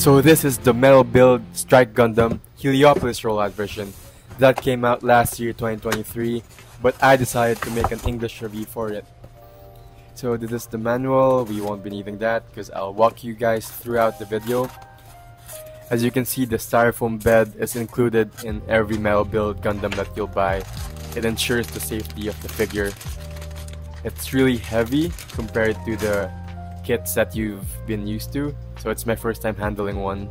So this is the METALBUILD Strike Gundam Heliopolis Rollout version that came out last year 2023, but I decided to make an English review for it. So this is the manual. We won't be needing that because I'll walk you guys throughout the video. As you can see, the styrofoam bed is included in every METALBUILD Gundam that you'll buy. It ensures the safety of the figure. It's really heavy compared to the kits that you've been used to, so it's my first time handling one.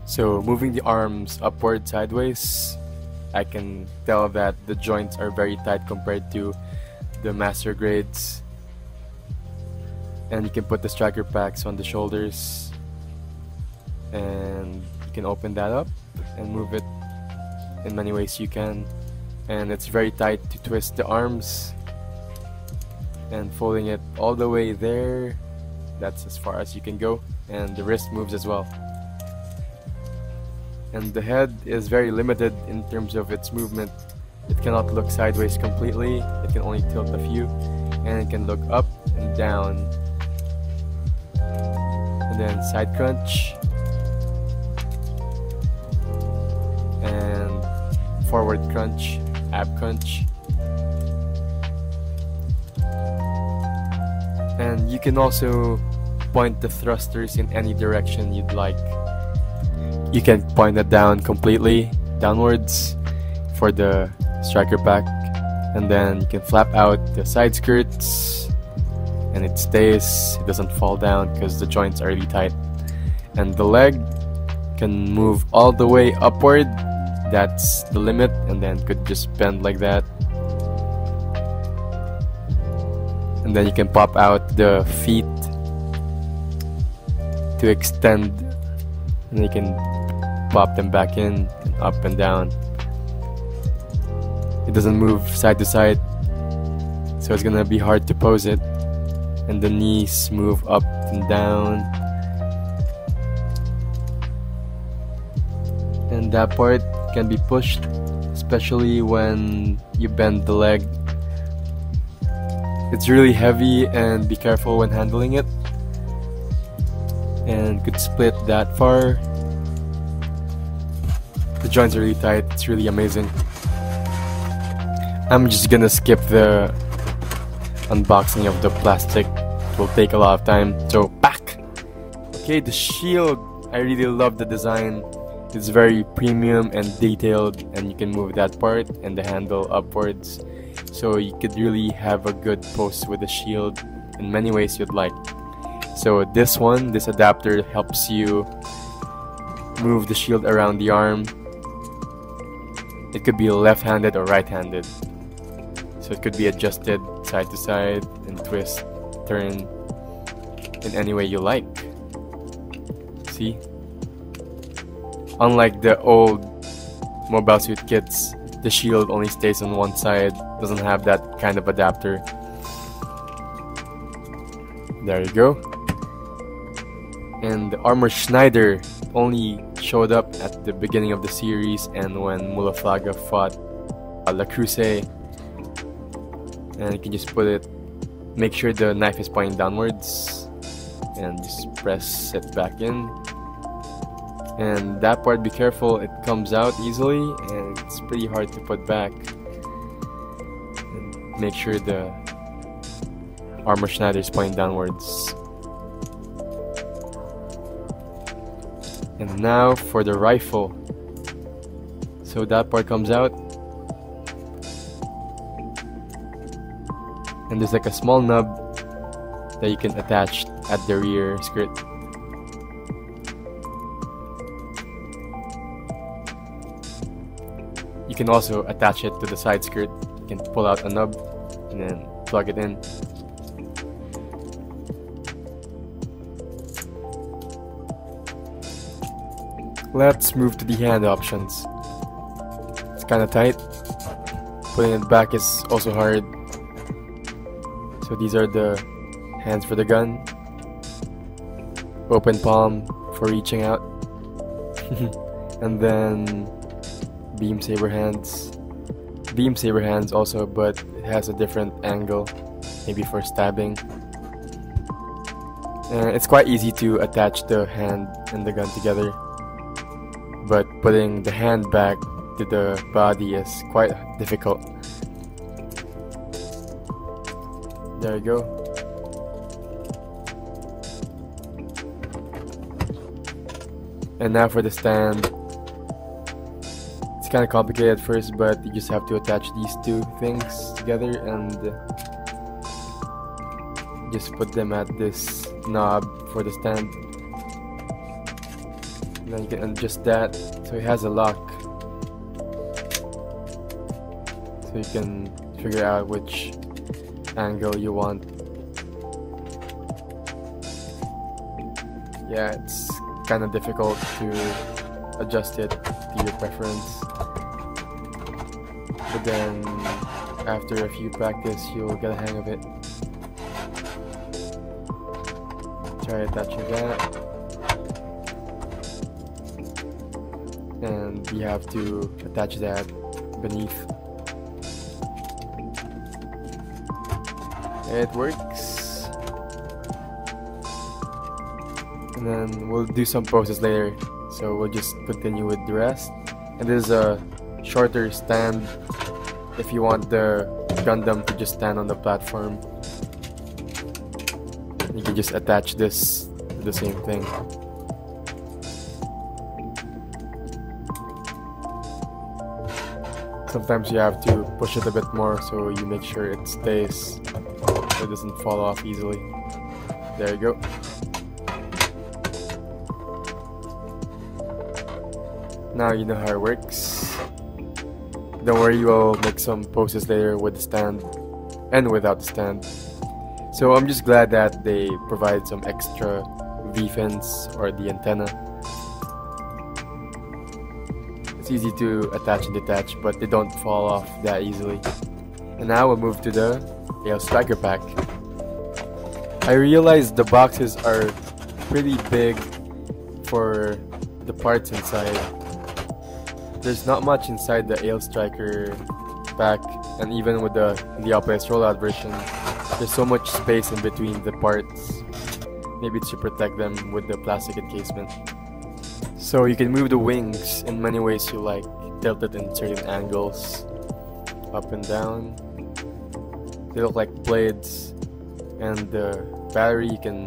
So moving the arms upward sideways, I can tell that the joints are very tight compared to the master grades. And you can put the striker packs on the shoulders, and you can open that up and move it in many ways you can. And it's very tight to twist the arms, and folding it all the way there, that's as far as you can go. And the wrist moves as well. And the head is very limited in terms of its movement. It cannot look sideways completely, it can only tilt a few, and it can look up and down. And then side crunch, and forward crunch, ab crunch. And you can also point the thrusters in any direction you'd like. You can point it down completely, downwards, for the striker pack. And then you can flap out the side skirts, and it stays, it doesn't fall down because the joints are really tight. And the leg can move all the way upward, that's the limit, and then could just bend like that. And then you can pop out the feet to extend, and you can pop them back in and up and down. It doesn't move side to side, so it's gonna be hard to pose it. And the knees move up and down, and that part can be pushed, especially when you bend the leg. It's really heavy, and be careful when handling it, and could split that far. The joints are really tight, it's really amazing. I'm just gonna skip the unboxing of the plastic, it will take a lot of time, so back! Okay, the shield, I really love the design. It's very premium and detailed, and you can move that part and the handle upwards. So you could really have a good pose with the shield in many ways you'd like. So this adapter helps you move the shield around the arm. It could be left-handed or right-handed. So it could be adjusted side to side and twist, turn in any way you like. See? Unlike the old mobile suit kits, the shield only stays on one side, doesn't have that kind of adapter. There you go. And the armor Schneider only showed up at the beginning of the series and when Mulaflaga fought La Crusade. And you can just put it, make sure the knife is pointing downwards, and just press it back in. And that part, be careful, it comes out easily and it's pretty hard to put back. And make sure the armor Schneider is pointing downwards. And now for the rifle. So that part comes out, and there's like a small nub that you can attach at the rear skirt. You can also attach it to the side skirt. You can pull out a nub and then plug it in. Let's move to the hand options. It's kinda tight. Putting it back is also hard. So these are the hands for the gun. Open palm for reaching out. And then beam saber hands. Beam saber hands also, but it has a different angle, maybe for stabbing. And it's quite easy to attach the hand and the gun together, but putting the hand back to the body is quite difficult. There you go. And now for the stand. It's kind of complicated at first, but you just have to attach these two things together and just put them at this knob for the stand. And then you can adjust that so it has a lock, so you can figure out which angle you want. Yeah, it's kind of difficult to adjust it to your preference, but then after a few practice you'll get a hang of it. Try attaching that, and you have to attach that beneath. It works. And then we'll do some poses later, so we'll just continue with the rest. And this is a shorter stand if you want the Gundam to just stand on the platform. You can just attach this to the same thing. Sometimes you have to push it a bit more so you make sure it stays, so it doesn't fall off easily. There you go. Now you know how it works. Don't worry, we'll make some poses later with the stand and without the stand. So I'm just glad that they provide some extra V-fins or the antenna. It's easy to attach and detach, but they don't fall off that easily. And now we'll move to the Aile Striker Pack. I realized the boxes are pretty big for the parts inside. There's not much inside the Aile Striker Pack, and even with the Heliopolis Rollout version, there's so much space in between the parts. Maybe it's to protect them with the plastic encasement. So you can move the wings in many ways you like, tilted in certain angles, up and down. They look like blades, and the battery you can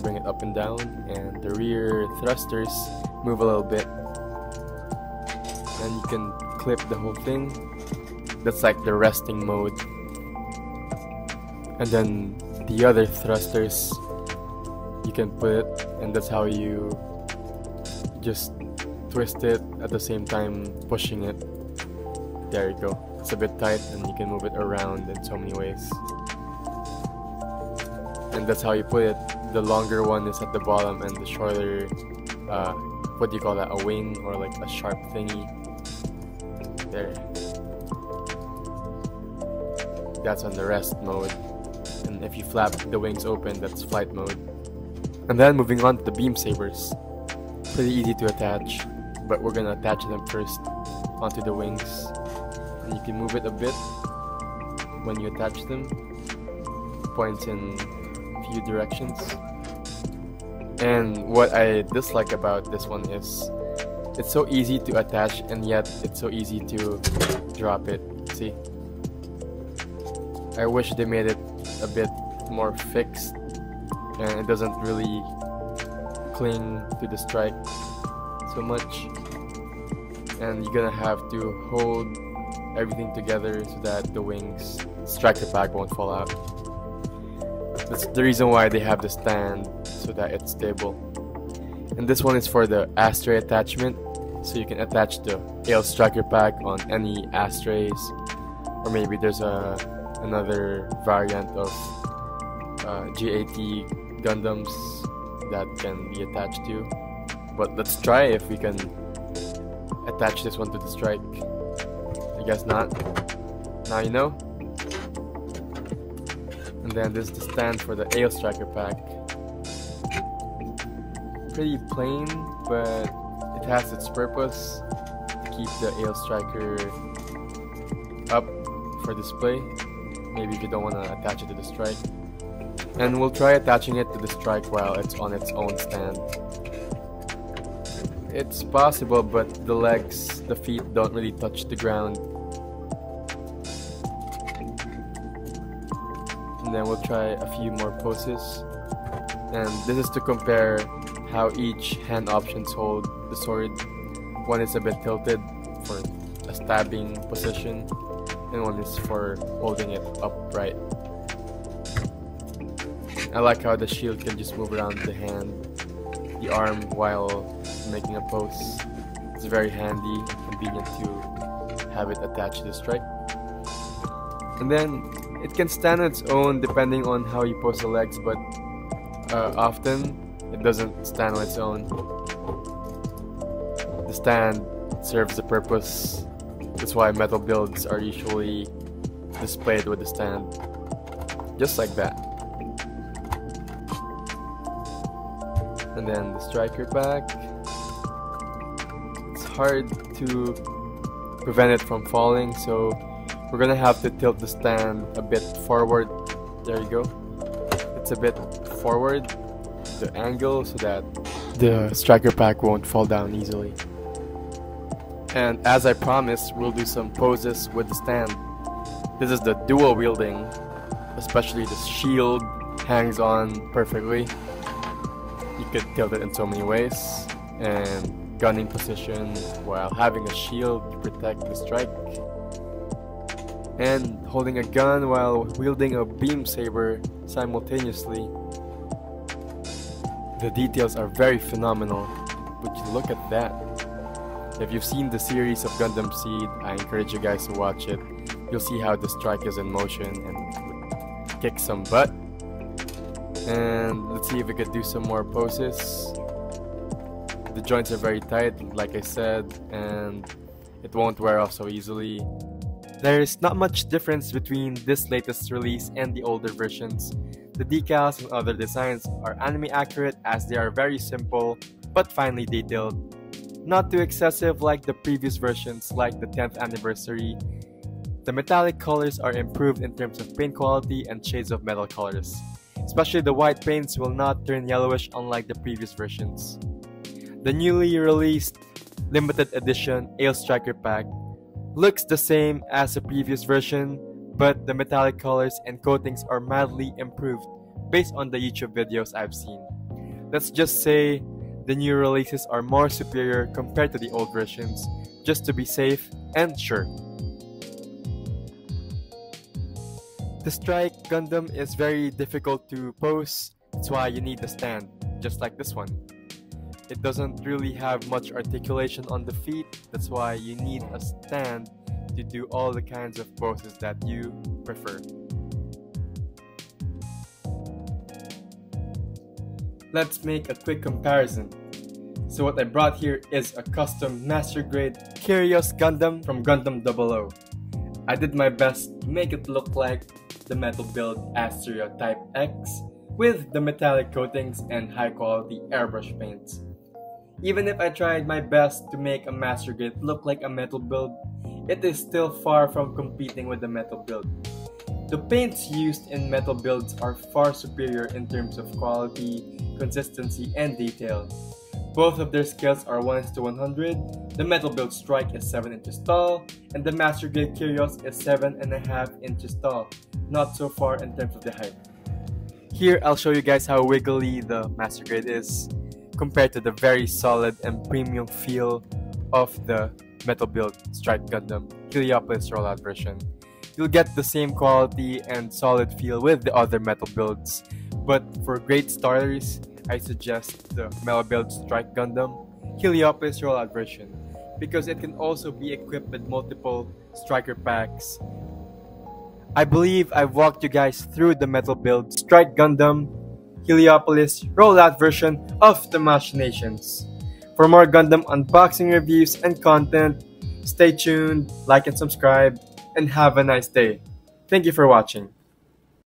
bring it up and down, and the rear thrusters move a little bit. And you can clip the whole thing. That's like the resting mode. And then the other thrusters, you can put it, and that's how you just twist it at the same time pushing it. There you go. It's a bit tight and you can move it around in so many ways. And that's how you put it. The longer one is at the bottom and the shorter, what do you call that, a wing or like a sharp thingy. There. That's on the rest mode. And if you flap the wings open, that's flight mode. And then moving on to the beam sabers. Pretty easy to attach, but we're gonna attach them first onto the wings. And you can move it a bit when you attach them. Points in a few directions. And what I dislike about this one is it's so easy to attach, and yet it's so easy to drop it. See? I wish they made it a bit more fixed, and it doesn't really cling to the strike so much. And you're gonna have to hold everything together so that the wings striker pack won't fall out. That's the reason why they have the stand, so that it's stable. And this one is for the ashtray attachment, so you can attach the Aile Striker Pack on any ashtrays, or maybe there's another variant of GAT Gundams that can be attached to. But let's try if we can attach this one to the strike. I guess not. Now you know. And then this is the stand for the Aile Striker Pack. Pretty plain, but it has its purpose to keep the Aile Striker up for display. Maybe if you don't want to attach it to the strike. And we'll try attaching it to the strike while it's on its own stand. It's possible, but the legs, the feet don't really touch the ground. And then we'll try a few more poses. And this is to compare how each hand options hold the sword. One is a bit tilted for a stabbing position, and one is for holding it upright. I like how the shield can just move around the hand, the arm while making a pose. It's very handy, convenient to have it attached to the strike. And then it can stand on its own depending on how you pose the legs, but often it doesn't stand on its own. The stand serves a purpose. That's why metal builds are usually displayed with the stand, just like that. And then the striker pack. It's hard to prevent it from falling, so we're gonna have to tilt the stand a bit forward. There you go. It's a bit forward, the angle, so that the striker pack won't fall down easily. And as I promised, we'll do some poses with the stand. This is the dual wielding, especially the shield hangs on perfectly. You could tilt it in so many ways, and gunning position while having a shield to protect the strike, and holding a gun while wielding a beam saber simultaneously. The details are very phenomenal. Would you look at that? If you've seen the series of Gundam Seed, I encourage you guys to watch it. You'll see how the strike is in motion and kick some butt. And let's see if we could do some more poses. The joints are very tight, like I said, and it won't wear off so easily. There is not much difference between this latest release and the older versions. The decals and other designs are anime accurate as they are very simple but finely detailed. Not too excessive like the previous versions like the 10th anniversary. The metallic colors are improved in terms of paint quality and shades of metal colors. Especially the white paints will not turn yellowish unlike the previous versions. The newly released limited edition Aile Striker Pack looks the same as the previous version, but the metallic colors and coatings are mildly improved based on the YouTube videos I've seen. Let's just say the new releases are more superior compared to the old versions, just to be safe and sure. The Strike Gundam is very difficult to pose, that's why you need a stand, just like this one. It doesn't really have much articulation on the feet, that's why you need a stand to do all the kinds of poses that you prefer. Let's make a quick comparison. So what I brought here is a custom master grade Kyrios Gundam from Gundam 00. I did my best to make it look like the metal build Asteria Type X with the metallic coatings and high quality airbrush paints. Even if I tried my best to make a master grade look like a metal build, it is still far from competing with the metal build. The paints used in metal builds are far superior in terms of quality, consistency, and detail. Both of their scales are 1:100, the metal build Strike is 7 inches tall, and the master grade Kyrios is 7.5 inches tall, not so far in terms of the height. Here I'll show you guys how wiggly the master grade is, compared to the very solid and premium feel of the metal build Strike Gundam Heliopolis Rollout version. You'll get the same quality and solid feel with the other metal builds, but for great starters, I suggest the metal build Strike Gundam Heliopolis Rollout version because it can also be equipped with multiple striker packs. I believe I've walked you guys through the metal build Strike Gundam Heliopolis Rollout version of TAMASHII Nations. For more Gundam unboxing reviews and content, stay tuned, like and subscribe, and have a nice day. Thank you for watching.